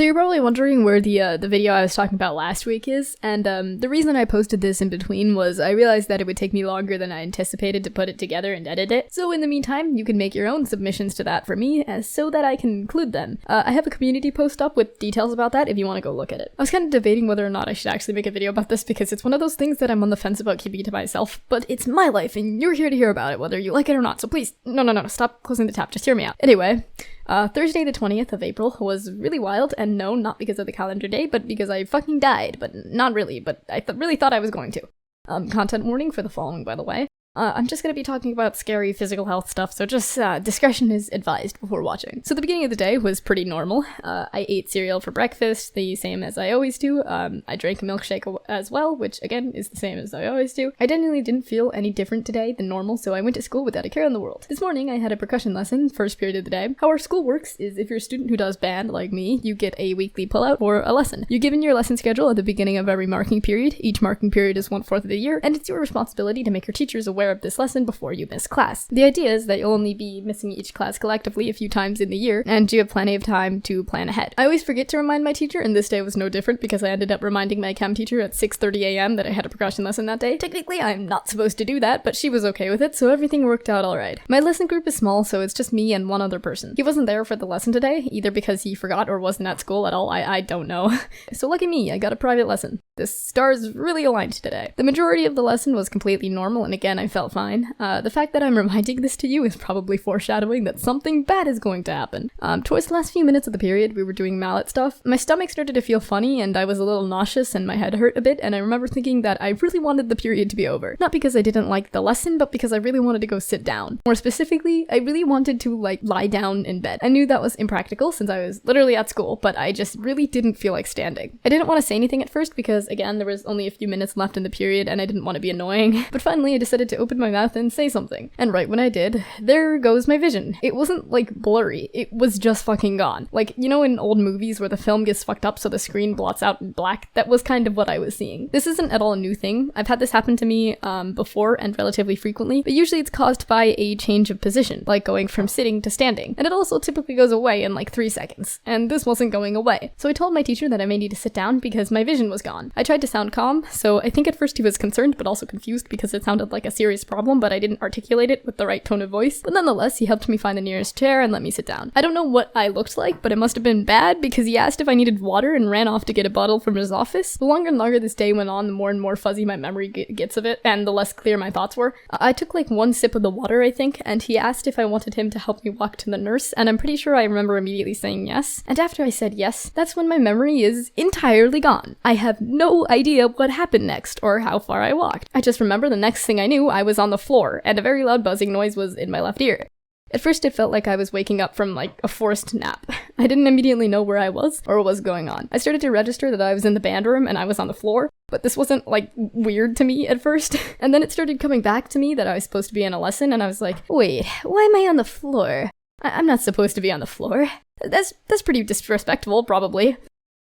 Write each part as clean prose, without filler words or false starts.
So you're probably wondering where the video I was talking about last week is, and the reason I posted this in between was I realized that it would take me longer than I anticipated to put it together and edit it. So in the meantime, you can make your own submissions to that for me, so that I can include them. I have a community post up with details about that if you want to go look at it. I was kind of debating whether or not I should actually make a video about this because it's one of those things that I'm on the fence about keeping it to myself, but it's my life and you're here to hear about it whether you like it or not, so please, no, stop closing the tab, just hear me out. Anyway, Thursday the 20th of April was really wild, and no, not because of the calendar day, but because I fucking died, but not really, but I really thought I was going to. Content warning for the following, by the way. I'm just gonna be talking about scary physical health stuff, so just discretion is advised before watching. So the beginning of the day was pretty normal. I ate cereal for breakfast, the same as I always do. I drank a milkshake as well, which again is the same as I always do. I genuinely didn't feel any different today than normal, so I went to school without a care in the world. This morning I had a percussion lesson, first period of the day. How our school works is if you're a student who does band like me, you get a weekly pullout or a lesson. You're given your lesson schedule at the beginning of every marking period. Each marking period is 1/4 of the year, and it's your responsibility to make your teachers aware of this lesson before you miss class. The idea is that you'll only be missing each class collectively a few times in the year, and you have plenty of time to plan ahead. I always forget to remind my teacher, and this day was no different because I ended up reminding my chem teacher at 6:30 a.m. that I had a percussion lesson that day. Technically, I'm not supposed to do that, but she was okay with it, so everything worked out alright. My lesson group is small, so it's just me and one other person. He wasn't there for the lesson today, either because he forgot or wasn't at school at all, I don't know. So lucky me, I got a private lesson. The stars really aligned today. The majority of the lesson was completely normal, and again, I felt fine. The fact that I'm reminding this to you is probably foreshadowing that something bad is going to happen. Towards the last few minutes of the period, we were doing mallet stuff. My stomach started to feel funny, and I was a little nauseous, and my head hurt a bit, and I remember thinking that I really wanted the period to be over. Not because I didn't like the lesson, but because I really wanted to go sit down. More specifically, I really wanted to, lie down in bed. I knew that was impractical since I was literally at school, but I just really didn't feel like standing. I didn't want to say anything at first because, again, there was only a few minutes left in the period, and I didn't want to be annoying. But finally, I decided to open my mouth and say something. And right when I did, there goes my vision. It wasn't, blurry. It was just fucking gone. In old movies where the film gets fucked up so the screen blots out in black? That was kind of what I was seeing. This isn't at all a new thing. I've had this happen to me, before and relatively frequently, but usually it's caused by a change of position, like going from sitting to standing. And it also typically goes away in 3 seconds. And this wasn't going away. So I told my teacher that I may need to sit down because my vision was gone. I tried to sound calm, so I think at first he was concerned but also confused because it sounded like a serious problem, but I didn't articulate it with the right tone of voice. But nonetheless, he helped me find the nearest chair and let me sit down. I don't know what I looked like, but it must have been bad because he asked if I needed water and ran off to get a bottle from his office. The longer and longer this day went on, the more and more fuzzy my memory gets of it, and the less clear my thoughts were. I took 1 sip of the water, I think, and he asked if I wanted him to help me walk to the nurse, and I'm pretty sure I remember immediately saying yes. And after I said yes, that's when my memory is entirely gone. I have no idea what happened next or how far I walked. I just remember the next thing I knew, I was on the floor, and a very loud buzzing noise was in my left ear. At first it felt like I was waking up from a forced nap. I didn't immediately know where I was or what was going on. I started to register that I was in the band room and I was on the floor, but this wasn't weird to me at first. And then it started coming back to me that I was supposed to be in a lesson, and I was like, wait, why am I on the floor? I'm not supposed to be on the floor. That's pretty disrespectful, probably.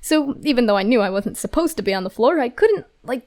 So even though I knew I wasn't supposed to be on the floor, I couldn't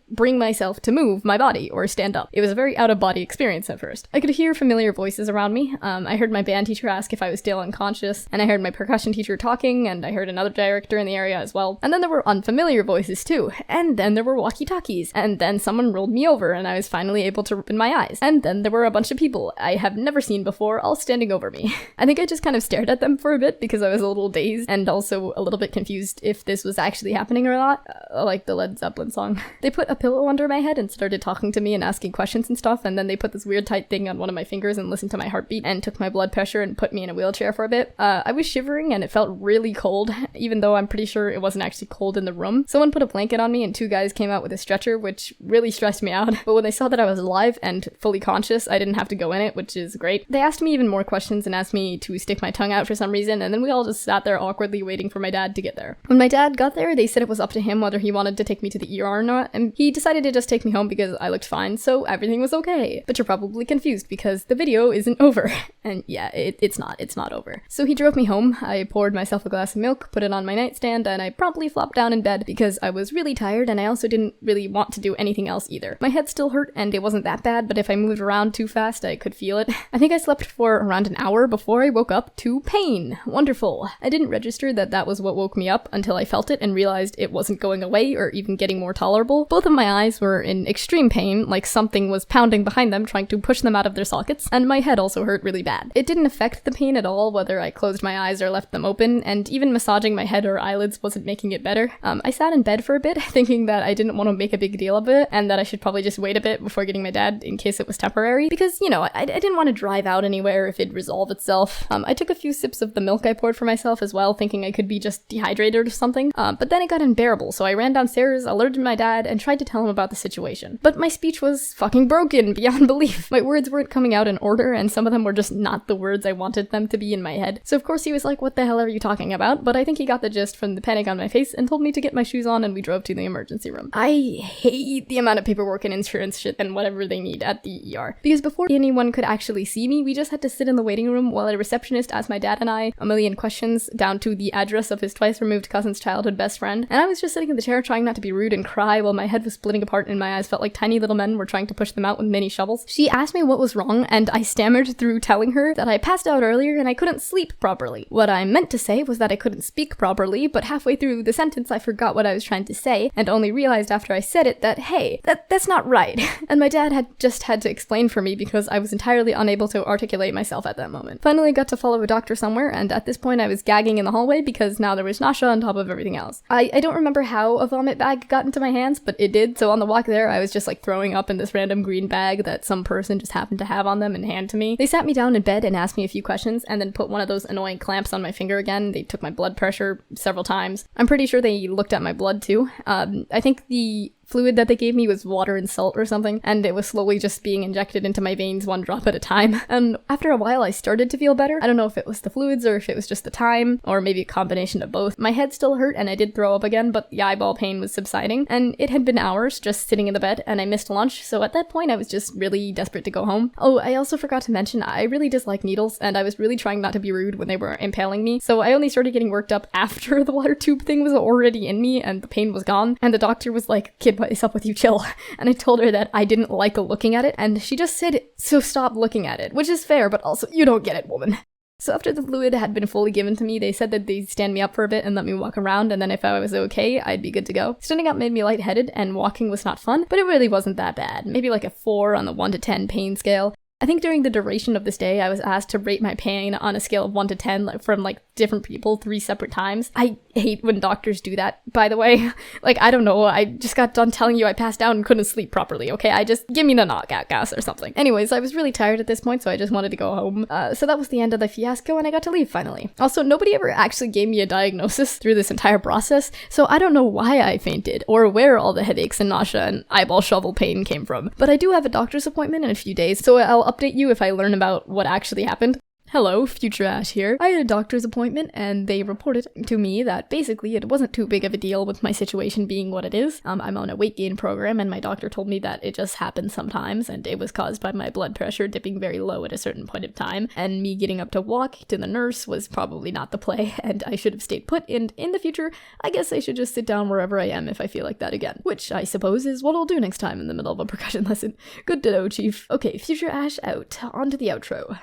bring myself to move my body or stand up. It was a very out-of-body experience at first. I could hear familiar voices around me. I heard my band teacher ask if I was still unconscious, and I heard my percussion teacher talking, and I heard another director in the area as well. And then there were unfamiliar voices too, and then there were walkie-talkies, and then someone rolled me over and I was finally able to open my eyes. And then there were a bunch of people I have never seen before all standing over me. I think I just kind of stared at them for a bit because I was a little dazed and also a little bit confused if this was actually happening or not, like the Led Zeppelin song. They put a pillow under my head and started talking to me and asking questions and stuff, and then they put this weird tight thing on one of my fingers and listened to my heartbeat and took my blood pressure and put me in a wheelchair for a bit. I was shivering and it felt really cold, even though I'm pretty sure it wasn't actually cold in the room. Someone put a blanket on me and 2 guys came out with a stretcher, which really stressed me out. But when they saw that I was alive and fully conscious, I didn't have to go in it, which is great. They asked me even more questions and asked me to stick my tongue out for some reason, and then we all just sat there awkwardly waiting for my dad to get there. When my dad got there, they said it was up to him whether he wanted to take me to the ER or not, and he decided to just take me home because I looked fine, so everything was okay. But you're probably confused because the video isn't over. And yeah, it's not over. So he drove me home, I poured myself a glass of milk, put it on my nightstand, and I promptly flopped down in bed because I was really tired and I also didn't really want to do anything else either. My head still hurt and it wasn't that bad, but if I moved around too fast, I could feel it. I think I slept for around an hour before I woke up to pain. Wonderful. I didn't register that that was what woke me up until I felt it and realized it wasn't going away or even getting more tolerable. Both of my eyes were in extreme pain, like something was pounding behind them trying to push them out of their sockets, and my head also hurt really bad. It didn't affect the pain at all whether I closed my eyes or left them open, and even massaging my head or eyelids wasn't making it better. I sat in bed for a bit, thinking that I didn't want to make a big deal of it, and that I should probably just wait a bit before getting my dad in case it was temporary, because, you know, I didn't want to drive out anywhere if it'd resolve itself. I took a few sips of the milk I poured for myself as well, thinking I could be just dehydrated or something, but then it got unbearable, so I ran downstairs, alerted my dad, and tried to tell him about the situation. But my speech was fucking broken beyond belief. My words weren't coming out in order, and some of them were just not the words I wanted them to be in my head. So of course he was like, what the hell are you talking about? But I think he got the gist from the panic on my face and told me to get my shoes on, and we drove to the emergency room. I hate the amount of paperwork and insurance shit and whatever they need at the ER. Because before anyone could actually see me, we just had to sit in the waiting room while a receptionist asked my dad and I a million questions down to the address of his twice removed cousin's childhood best friend. And I was just sitting in the chair trying not to be rude and cry while my head was splitting apart and my eyes felt like tiny little men were trying to push them out with mini shovels. She asked me what was wrong, and I stammered through telling her that I passed out earlier and I couldn't sleep properly. What I meant to say was that I couldn't speak properly, but halfway through the sentence I forgot what I was trying to say and only realized after I said it that, hey, that's not right. And my dad had to explain for me because I was entirely unable to articulate myself at that moment. Finally got to follow a doctor somewhere, and at this point I was gagging in the hallway because now there was nausea on top of everything else. I don't remember how a vomit bag got into my hands, but it did, so on the walk there I was just like throwing up in this random green bag that some person just happened to have on them and hand to me. They sat me down in bed and asked me a few questions and then put one of those annoying clamps on my finger again. They took my blood pressure several times. I'm pretty sure they looked at my blood too. I think the fluid that they gave me was water and salt or something, and it was slowly just being injected into my veins one drop at a time. And after a while I started to feel better. I don't know if it was the fluids or if it was just the time, or maybe a combination of both. My head still hurt and I did throw up again, but the eyeball pain was subsiding, and it had been hours just sitting in the bed, and I missed lunch, so at that point I was just really desperate to go home. Oh, I also forgot to mention I really dislike needles, and I was really trying not to be rude when they were impaling me, so I only started getting worked up after the water tube thing was already in me and the pain was gone, and the doctor was like, "Kid, what is up with you? Chill." And I told her that I didn't like looking at it, and she just said, "So stop looking at it," which is fair, but also, you don't get it, woman. So after the fluid had been fully given to me, they said that they'd stand me up for a bit and let me walk around, and then if I was okay, I'd be good to go. Standing up made me lightheaded, and walking was not fun, but it really wasn't that bad. Maybe like a 4 on the 1 to 10 pain scale. I think during the duration of this day, I was asked to rate my pain on a scale of 1 to 10 from different people 3 separate times. I hate when doctors do that, by the way. I don't know, I just got done telling you I passed out and couldn't sleep properly, okay? Give me the knockout gas or something. Anyways, I was really tired at this point, so I just wanted to go home. So that was the end of the fiasco, and I got to leave finally. Also, nobody ever actually gave me a diagnosis through this entire process, so I don't know why I fainted, or where all the headaches and nausea and eyeball shovel pain came from. But I do have a doctor's appointment in a few days, so I'll update you if I learn about what actually happened. Hello, Future Ash here. I had a doctor's appointment, and they reported to me that basically it wasn't too big of a deal with my situation being what it is. I'm on a weight gain program, and my doctor told me that it just happens sometimes, and it was caused by my blood pressure dipping very low at a certain point of time, and me getting up to walk to the nurse was probably not the play, and I should have stayed put, and in the future, I guess I should just sit down wherever I am if I feel like that again, which I suppose is what I'll do next time in the middle of a percussion lesson. Good to know, Chief. Okay, Future Ash out. On to the outro.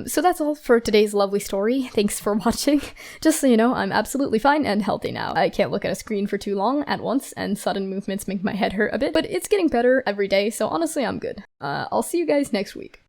So that's all for today's lovely story. Thanks for watching. Just so you know, I'm absolutely fine and healthy now. I can't look at a screen for too long at once, and sudden movements make my head hurt a bit, but it's getting better every day, so honestly, I'm good. I'll see you guys next week.